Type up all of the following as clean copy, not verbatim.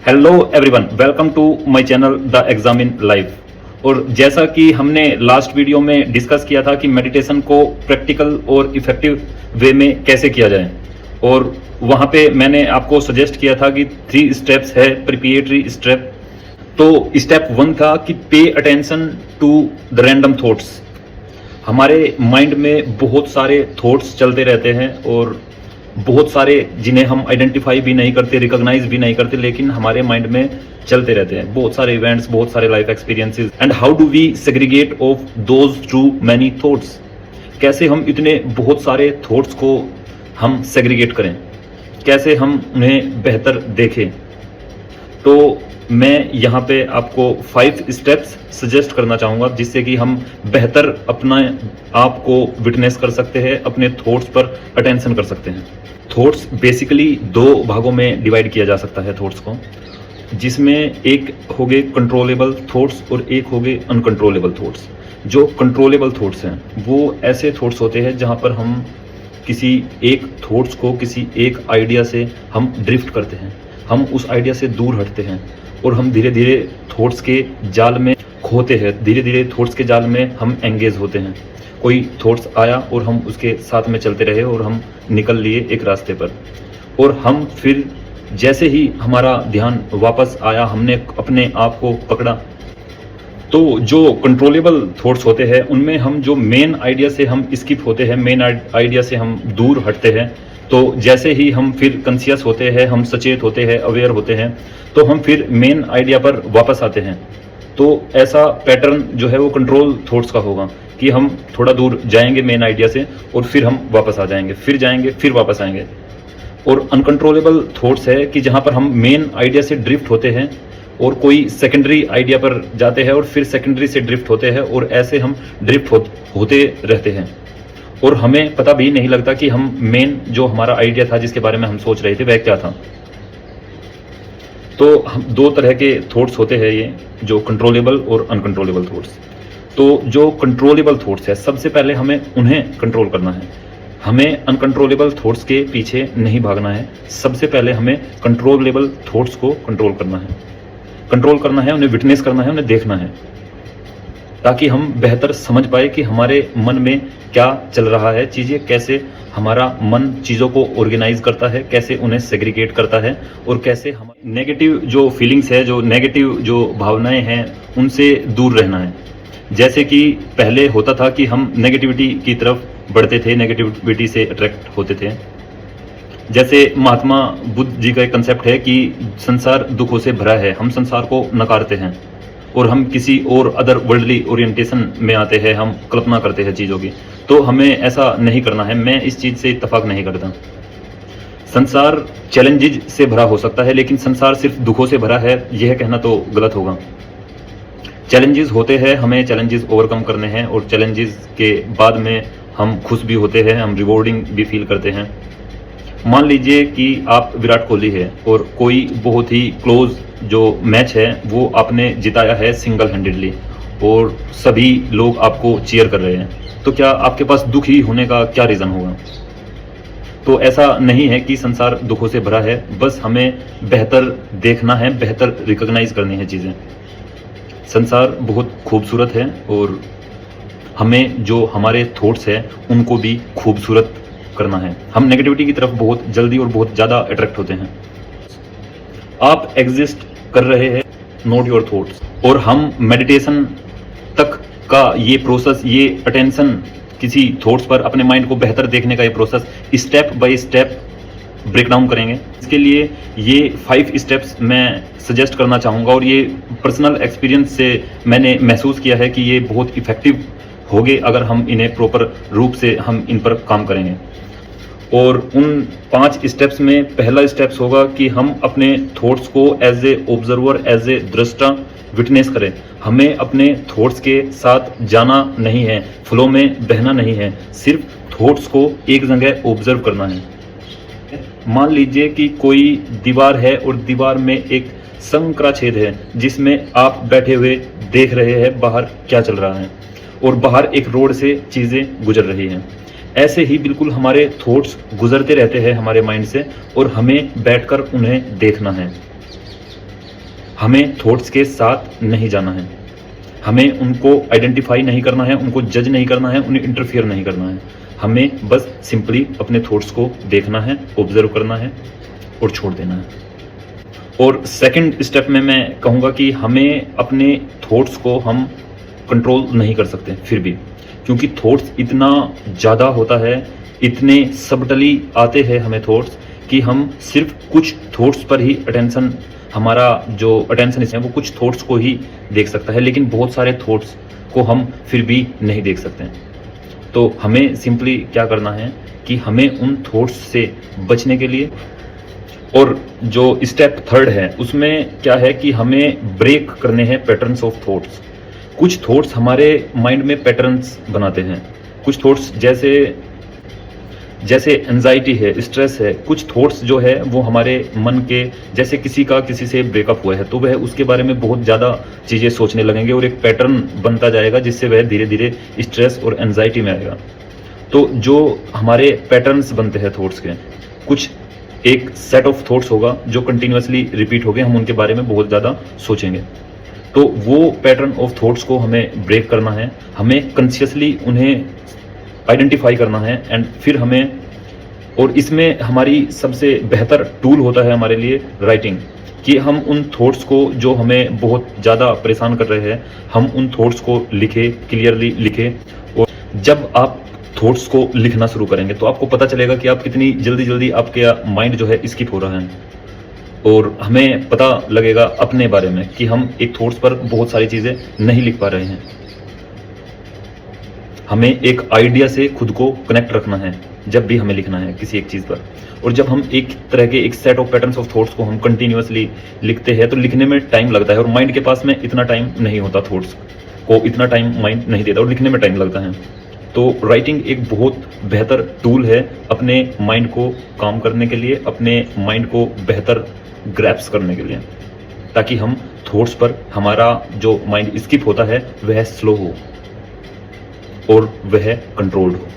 Hello everyone, welcome to my channel the exam in live. और जैसा कि हमने लास्ट वीडियो में डिस्कस किया था कि मेडिटेशन को प्रैक्टिकल और इफेक्टिव वे में कैसे किया जाए, और वहां पे मैंने आपको सजेस्ट किया था कि 3 स्टेप्स है प्रिपरेटरी स्टेप। तो स्टेप 1 था कि pay attention to the random thoughts. हमारे माइंड में बहुत सारे थॉट्स चलते रहते हैं और बहुत सारे जिन्हें हम आइडेंटिफाई भी नहीं करते, रिकॉग्नाइज भी नहीं करते, लेकिन हमारे माइंड में चलते रहते हैं। बहुत सारे इवेंट्स, बहुत सारे life experiences. And how do we segregate of those too many thoughts? कैसे हम इतने बहुत सारे थॉट्स को हम सेग्रीगेट करें, कैसे हम उन्हें बेहतर देखें? तो मैं यहाँ पे आपको 5 स्टेप्स सजेस्ट करना चाहूँगा जिससे कि हम बेहतर अपना आप को विटनेस कर सकते हैं, अपने थॉट्स पर अटेंशन कर सकते हैं। थॉट्स बेसिकली 2 भागों में डिवाइड किया जा सकता है थॉट्स को, जिसमें एक हो गए कंट्रोलेबल थॉट्स और एक हो गए अनकंट्रोलेबल थॉट्स। जो कंट्रोलेबल थॉट्स हैं वो ऐसे थॉट्स होते हैं जहाँ पर हम किसी एक थॉट्स को, किसी एक आइडिया से हम ड्रिफ्ट करते हैं, हम उस आइडिया से दूर हटते हैं और हम धीरे धीरे थॉट्स के जाल में खोते हैं, धीरे धीरे थॉट्स के जाल में हम एंगेज होते हैं। कोई थॉट्स आया और हम उसके साथ में चलते रहे और हम निकल लिए एक रास्ते पर, और हम फिर जैसे ही हमारा ध्यान वापस आया, हमने अपने आप को पकड़ा। तो जो कंट्रोलेबल थॉट्स होते हैं उनमें हम जो मेन आइडिया से हम स्किप होते हैं, मेन आइडिया से हम दूर हटते हैं। तो जैसे ही हम फिर कॉन्शियस होते हैं, हम सचेत होते हैं, अवेयर होते हैं, तो हम फिर मेन आइडिया पर वापस आते हैं। तो ऐसा पैटर्न जो है वो कंट्रोल थॉट्स का होगा कि हम थोड़ा दूर जाएंगे मेन आइडिया से और फिर हम वापस आ जाएंगे, फिर जाएंगे, फिर वापस आएंगे। और अनकंट्रोलेबल थॉट्स है कि जहाँ पर हम मेन आइडिया से ड्रिफ्ट होते हैं और कोई सेकेंडरी आइडिया पर जाते हैं और फिर सेकेंडरी से ड्रिफ्ट होते हैं, और ऐसे हम ड्रिफ्ट होते रहते हैं और हमें पता भी नहीं लगता कि हम मेन जो हमारा आइडिया था, जिसके बारे में हम सोच रहे थे, वह क्या था। तो हम 2 तरह के थॉट्स होते हैं, ये जो कंट्रोलेबल और अनकंट्रोलेबल थॉट्स। तो जो कंट्रोलेबल थॉट्स है, सबसे पहले हमें उन्हें कंट्रोल करना है। हमें अनकंट्रोलेबल थॉट्स के पीछे नहीं भागना है, सबसे पहले हमें कंट्रोलेबल थॉट्स को कंट्रोल करना है। कंट्रोल करना है, उन्हें विटनेस करना है, उन्हें देखना है, ताकि हम बेहतर समझ पाए कि हमारे मन में क्या चल रहा है, चीज़ें कैसे हमारा मन चीज़ों को ऑर्गेनाइज करता है, कैसे उन्हें सेग्रीगेट करता है, और कैसे हम नेगेटिव जो फीलिंग्स है, जो नेगेटिव जो भावनाएं हैं, उनसे दूर रहना है। जैसे कि पहले होता था कि हम नेगेटिविटी की तरफ बढ़ते थे, नेगेटिविटी से अट्रैक्ट होते थे। जैसे महात्मा बुद्ध जी का एक कंसेप्ट है कि संसार दुखों से भरा है, हम संसार को नकारते हैं और हम किसी और अदर वर्ल्डली ओरिएंटेशन में आते हैं, हम कल्पना करते हैं चीज़ों की। तो हमें ऐसा नहीं करना है, मैं इस चीज़ से इत्तेफाक नहीं करता। संसार चैलेंजेज से भरा हो सकता है, लेकिन संसार सिर्फ दुखों से भरा है, यह कहना तो गलत होगा। चैलेंजेस होते हैं, हमें चैलेंजेस ओवरकम करने हैं, और चैलेंजेस के बाद में हम खुश भी होते हैं, हम रिवॉर्डिंग भी फील करते हैं। मान लीजिए कि आप विराट कोहली है और कोई बहुत ही क्लोज जो मैच है वो आपने जिताया है सिंगल हैंडेडली, और सभी लोग आपको चीयर कर रहे हैं, तो क्या आपके पास दुखी होने का क्या रीज़न होगा? तो ऐसा नहीं है कि संसार दुखों से भरा है, बस हमें बेहतर देखना है, बेहतर रिकॉग्नाइज करनी है चीज़ें। संसार बहुत खूबसूरत है और हमें जो हमारे थॉट्स हैं उनको भी खूबसूरत करना है। हम नेगेटिविटी की तरफ बहुत जल्दी और बहुत ज़्यादा अट्रैक्ट होते हैं। आप एग्जिस्ट कर रहे हैं, नॉट योर थॉट्स। और हम मेडिटेशन तक का ये प्रोसेस, ये अटेंशन किसी थॉट्स पर, अपने माइंड को बेहतर देखने का ये process step by step break down करेंगे। इसके लिए ये 5 स्टेप्स मैं सजेस्ट करना चाहूँगा, और ये पर्सनल एक्सपीरियंस से मैंने महसूस किया है कि ये बहुत इफ़ेक्टिव होंगे अगर हम इन्हें प्रॉपर रूप से हम इन पर काम करेंगे। और उन 5 स्टेप्स में पहला स्टेप्स होगा कि हम अपने थॉट्स को as a observer, as a दृष्टा विटनेस करें। हमें अपने थॉट्स के साथ जाना नहीं है, फ्लो में बहना नहीं है, सिर्फ थॉट्स को एक जगह ऑब्जर्व करना है। मान लीजिए कि कोई दीवार है और दीवार में एक संकरा छेद है जिसमें आप बैठे हुए देख रहे हैं बाहर क्या चल रहा है, और बाहर एक रोड से चीज़ें गुजर रही हैं। ऐसे ही बिल्कुल हमारे थॉट्स गुजरते रहते हैं हमारे माइंड से, और हमें बैठकर उन्हें देखना है। हमें थॉट्स के साथ नहीं जाना है, हमें उनको आइडेंटिफाई नहीं करना है, उनको जज नहीं करना है, उन्हें इंटरफियर नहीं करना है। हमें बस सिंपली अपने थॉट्स को देखना है, ऑब्जर्व करना है और छोड़ देना है। और सेकंड स्टेप में मैं कहूँगा कि हमें अपने थॉट्स को हम कंट्रोल नहीं कर सकते फिर भी, क्योंकि थॉट्स इतना ज़्यादा होता है, इतने सबटली आते हैं हमें थॉट्स कि हम सिर्फ कुछ थॉट्स पर ही अटेंशन, हमारा जो अटेंशन है वो कुछ थॉट्स को ही देख सकता है, लेकिन बहुत सारे थॉट्स को हम फिर भी नहीं देख सकते हैं। तो हमें सिंपली क्या करना है कि हमें उन थॉट्स से बचने के लिए, और जो स्टेप थर्ड है उसमें क्या है कि हमें ब्रेक करने हैं पैटर्न्स ऑफ थॉट्स। कुछ थॉट्स हमारे माइंड में पैटर्न्स बनाते हैं, कुछ थॉट्स जैसे एंजाइटी है, स्ट्रेस है, कुछ थॉट्स जो है वो हमारे मन के, जैसे किसी का किसी से ब्रेकअप हुआ है तो वह उसके बारे में बहुत ज़्यादा चीज़ें सोचने लगेंगे और एक पैटर्न बनता जाएगा जिससे वह धीरे धीरे स्ट्रेस और एंजाइटी में आएगा। तो जो हमारे पैटर्न्स बनते हैं थॉट्स के, कुछ एक सेट ऑफ थॉट्स होगा जो कंटिन्यूअसली रिपीट हो गए, हम उनके बारे में बहुत ज़्यादा सोचेंगे। तो वो पैटर्न ऑफ थॉट्स को हमें ब्रेक करना है, हमें कॉन्शियसली उन्हें आइडेंटिफाई करना है एंड फिर हमें, और इसमें हमारी सबसे बेहतर टूल होता है हमारे लिए राइटिंग, कि हम उन थॉट्स को जो हमें बहुत ज़्यादा परेशान कर रहे हैं, हम उन थॉट्स को लिखें, क्लियरली लिखें। और जब आप थॉट्स को लिखना शुरू करेंगे तो आपको पता चलेगा कि आप कितनी जल्दी जल्दी आपके माइंड जो है स्किप हो रहा है, और हमें पता लगेगा अपने बारे में कि हम एक थॉट्स पर बहुत सारी चीज़ें नहीं लिख पा रहे हैं। हमें एक आइडिया से खुद को कनेक्ट रखना है जब भी हमें लिखना है किसी एक चीज़ पर, और जब हम एक तरह के एक set of patterns of thoughts को हम कंटिन्यूअसली लिखते हैं तो लिखने में टाइम लगता है, और माइंड के पास में इतना टाइम नहीं होता, थॉट्स को इतना टाइम माइंड नहीं देता और लिखने में टाइम लगता है। तो राइटिंग एक बहुत बेहतर टूल है अपने माइंड को काम करने के लिए, अपने माइंड को बेहतर ग्रैप्स करने के लिए, ताकि हम थॉट्स पर, हमारा जो माइंड स्किप होता है वह स्लो हो और वह कंट्रोल्ड हो।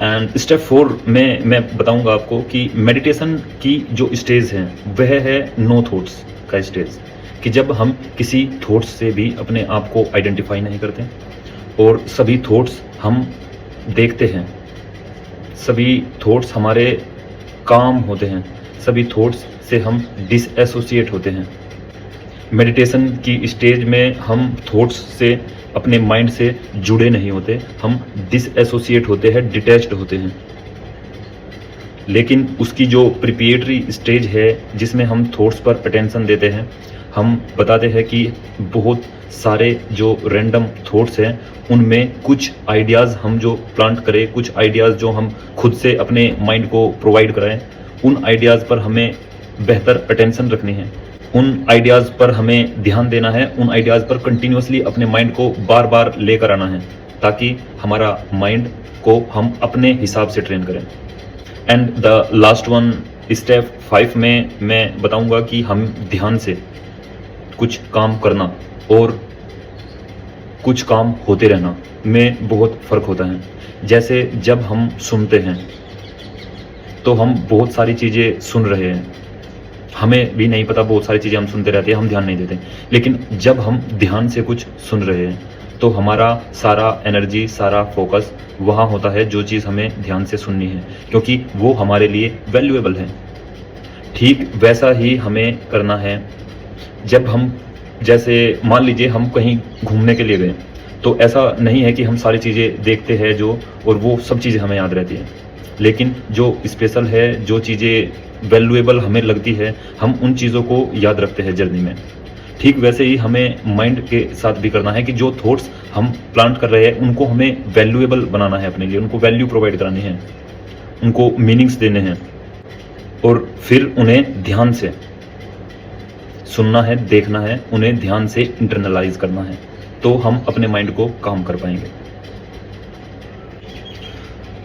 एंड स्टेप 4 में मैं बताऊंगा आपको कि मेडिटेशन की जो स्टेज है वह है नो थॉट्स का स्टेज, कि जब हम किसी थॉट्स से भी अपने आप को आइडेंटिफाई नहीं करते और सभी थॉट्स हम देखते हैं, सभी थॉट्स हमारे काम होते हैं, सभी थॉट्स से हम डिसएसोसिएट होते हैं। मेडिटेशन की स्टेज में हम थॉट्स से, अपने माइंड से जुड़े नहीं होते, हम डिसएसोसिएट होते हैं, डिटैच्ड होते हैं। लेकिन उसकी जो प्रिपरेटरी स्टेज है जिसमें हम थॉट्स पर अटेंशन देते हैं, हम बताते हैं कि बहुत सारे जो रैंडम थॉट्स हैं उनमें कुछ आइडियाज़ हम जो प्लांट करें, कुछ आइडियाज़ जो हम खुद से अपने माइंड को प्रोवाइड कराएं, उन आइडियाज़ पर हमें बेहतर अटेंशन रखनी है, उन आइडियाज़ पर हमें ध्यान देना है, उन आइडियाज़ पर कंटिन्यूअसली अपने माइंड को बार बार लेकर आना है, ताकि हमारा माइंड को हम अपने हिसाब से ट्रेन करें। And the last one, step 5 में मैं बताऊंगा कि हम ध्यान से कुछ काम करना और कुछ काम होते रहना में बहुत फ़र्क होता है। जैसे जब हम सुनते हैं तो हम बहुत सारी चीज़ें सुन रहे हैं, हमें भी नहीं पता, बहुत सारी चीज़ें हम सुनते रहते हैं, हम ध्यान नहीं देते। लेकिन जब हम ध्यान से कुछ सुन रहे हैं तो हमारा सारा एनर्जी, सारा फोकस वहाँ होता है जो चीज़ हमें ध्यान से सुननी है, क्योंकि वो हमारे लिए वैल्यूएबल है। ठीक वैसा ही हमें करना है जब हम, जैसे मान लीजिए हम कहीं घूमने के लिए गए, तो ऐसा नहीं है कि हम सारी चीज़ें देखते हैं जो, और वो सब चीज़ें हमें याद रहती हैं, लेकिन जो स्पेशल है, जो चीज़ें वैल्यूएबल हमें लगती है, हम उन चीज़ों को याद रखते हैं जर्नी में। ठीक वैसे ही हमें माइंड के साथ भी करना है कि जो थॉट्स हम प्लांट कर रहे हैं उनको हमें वैल्यूएबल बनाना है अपने लिए, उनको वैल्यू प्रोवाइड करानी है, उनको मीनिंग्स देने हैं, और फिर उन्हें ध्यान से सुनना है, देखना है, उन्हें ध्यान से इंटरनलाइज करना है, तो हम अपने माइंड को काम कर पाएंगे।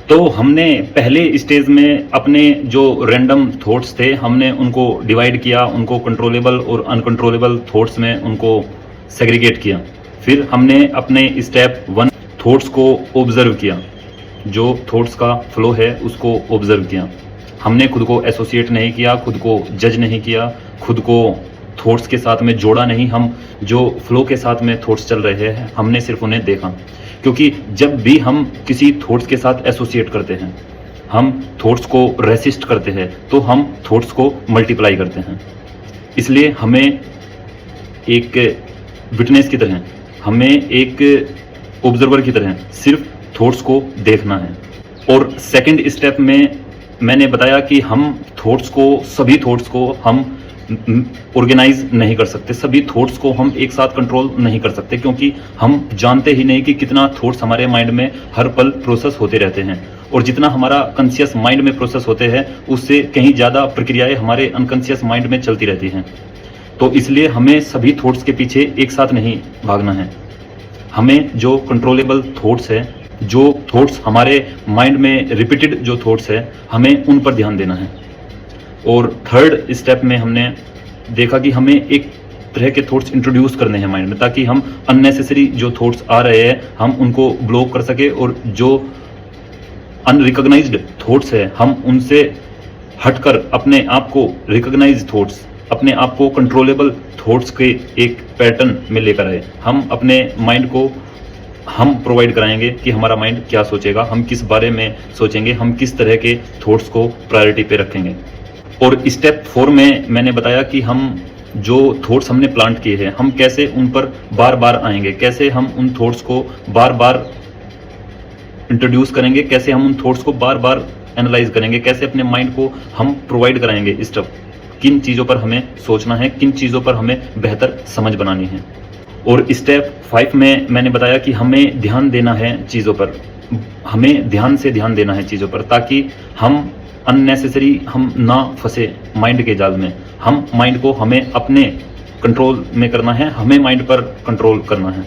तो हमने पहले स्टेज में अपने जो रैंडम थॉट्स थे हमने उनको डिवाइड किया, उनको कंट्रोलेबल और अनकंट्रोलेबल थॉट्स में उनको सेग्रीगेट किया। फिर हमने अपने स्टेप 1 थॉट्स को ऑब्जर्व किया, जो थॉट्स का फ्लो है उसको ऑब्जर्व किया। हमने खुद को एसोसिएट नहीं किया, खुद को जज नहीं किया, खुद को थॉट्स के साथ में जोड़ा नहीं, हम जो फ्लो के साथ में थॉट्स चल रहे हैं हमने सिर्फ उन्हें देखा। क्योंकि जब भी हम किसी थॉट्स के साथ एसोसिएट करते हैं, हम थॉट्स को रेसिस्ट करते हैं, तो हम थॉट्स को मल्टीप्लाई करते हैं। इसलिए हमें एक विटनेस की तरह, हमें एक ऑब्जर्वर की तरह सिर्फ थॉट्स को देखना है। और सेकंड स्टेप में मैंने बताया कि हम थॉट्स को, सभी थॉट्स को हम ऑर्गेनाइज नहीं कर सकते, सभी थॉट्स को हम एक साथ कंट्रोल नहीं कर सकते, क्योंकि हम जानते ही नहीं कि कितना थॉट्स हमारे माइंड में हर पल प्रोसेस होते रहते हैं। और जितना हमारा कॉन्शियस माइंड में प्रोसेस होते हैं, उससे कहीं ज़्यादा प्रक्रियाएं हमारे अनकॉन्शियस माइंड में चलती रहती हैं। तो इसलिए हमें सभी थॉट्स के पीछे एक साथ नहीं भागना है। हमें जो कंट्रोलेबल थॉट्स है, जो थॉट्स हमारे माइंड में रिपीटेड जो थॉट्स है, हमें उन पर ध्यान देना है। और थर्ड स्टेप में हमने देखा कि हमें एक तरह के थॉट्स इंट्रोड्यूस करने हैं माइंड में, ताकि हम अननेसेसरी जो थॉट्स आ रहे हैं हम उनको ब्लॉक कर सके, और जो अनरिकॉग्नाइज्ड थॉट्स है हम उनसे हटकर अपने आप को रिकॉग्नाइज थॉट्स, अपने आप को कंट्रोलेबल थॉट्स के एक पैटर्न में लेकर आए। हम अपने माइंड को हम प्रोवाइड कराएंगे कि हमारा माइंड क्या सोचेगा, हम किस बारे में सोचेंगे, हम किस तरह के थॉट्स को प्रायोरिटी पे रखेंगे। और स्टेप 4 में मैंने बताया कि हम जो थॉट्स हमने प्लांट किए हैं, हम कैसे उन पर बार बार आएंगे, कैसे हम उन थॉट्स को बार बार इंट्रोड्यूस करेंगे, कैसे हम उन थॉट्स को बार बार एनालाइज करेंगे, कैसे अपने माइंड को हम प्रोवाइड कराएंगे स्टेप, किन चीज़ों पर हमें सोचना है, किन चीज़ों पर हमें बेहतर समझ बनानी है। और स्टेप 5 में मैंने बताया कि हमें ध्यान देना है चीज़ों पर, हमें ध्यान से ध्यान देना है चीज़ों पर, ताकि हम अननेसेसरी हम ना फंसे माइंड के जाल में। हम माइंड को हमें अपने कंट्रोल में करना है, हमें माइंड पर कंट्रोल करना है।